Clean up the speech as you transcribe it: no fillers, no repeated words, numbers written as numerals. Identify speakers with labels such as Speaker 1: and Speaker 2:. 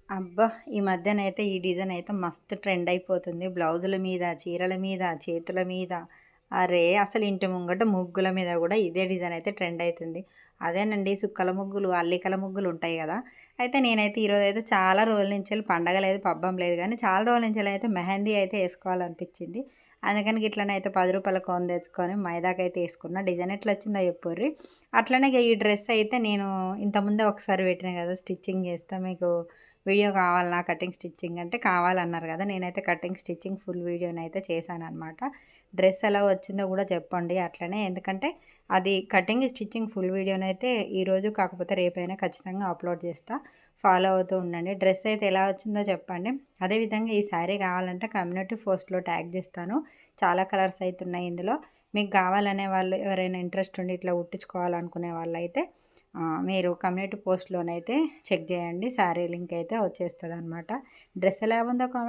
Speaker 1: అబ్బా! ఈ మధ్యనైతే ఈ డిజైన్ అయితే మస్తు ట్రెండ్ అయిపోతుంది. బ్లౌజుల మీద, చీరల మీద, చేతుల మీద. అరే! అసలు ఇంటి ముంగట ముగ్గుల మీద గూడా ఇదే డిజైన్ అయితే ట్రెండ్ అయితుంది. అదేనండి సుక్కల ముగ్గులు, అల్లికల ముగ్గులు ఉంటాయి గదా! అయితే నేనైతే ఈరోజైతే చాలా రోజుల నుంచెల్లి పండగ లేదు, పబ్బం లేదు గానీ చాలా రోజుల నుంచెల్లయితే మెహందీ అయితే ఏసుకోవాలనిపిచ్చింది. అందుకని గిట్లనైతే రూ. 10 కోన్ తెచ్చుకొని మైదాకైతే ఏసుకున్న. డిజైన్ ఎట్లొచ్చిందో చెప్పుర్రి. అట్లనే ఇగ ఈ డ్రెస్ అయితే నేను ఇంతకుముందే ఒకసారి పెట్టిన గదా! స్టిచ్చింగ్ చేస్తా మీకు వీడియో కావాలనా కటింగ్ స్టిచ్చింగ్ అంటే కావాలన్నారు కదా! నేనైతే కటింగ్ స్టిచ్చింగ్ ఫుల్ వీడియోనైతే చేశాననమాట. డ్రెస్ ఎలా వచ్చిందో కూడా చెప్పండి అట్లనే. ఎందుకంటే అది కటింగ్ స్టిచ్చింగ్ ఫుల్ వీడియోనైతే ఈరోజు కాకపోతే రేపైనా ఖచ్చితంగా అప్లోడ్ చేస్తా. ఫాలో అవుతూ ఉండండి. డ్రెస్ అయితే ఎలా వచ్చిందో చెప్పండి. అదేవిధంగా ఈ శారీ కావాలంటే కమ్యూనిటీ పోస్ట్‌లో ట్యాగ్ చేస్తాను. చాలా కలర్స్ అయితే ఉన్నాయి ఇందులో. మీకు కావాలనే వాళ్ళు ఎవరైనా ఇంట్రెస్ట్ ఉండి ఇట్లా కుట్టించుకోవాలనుకునే వాళ్ళైతే మీరు కమ్యూనిటీ పోస్ట్‌లోనైతే చెక్ చేయండి. శారీ లింక్ అయితే వచ్చేస్తదనమాట. డ్రెస్ ఎలా ఉందో కామెంట్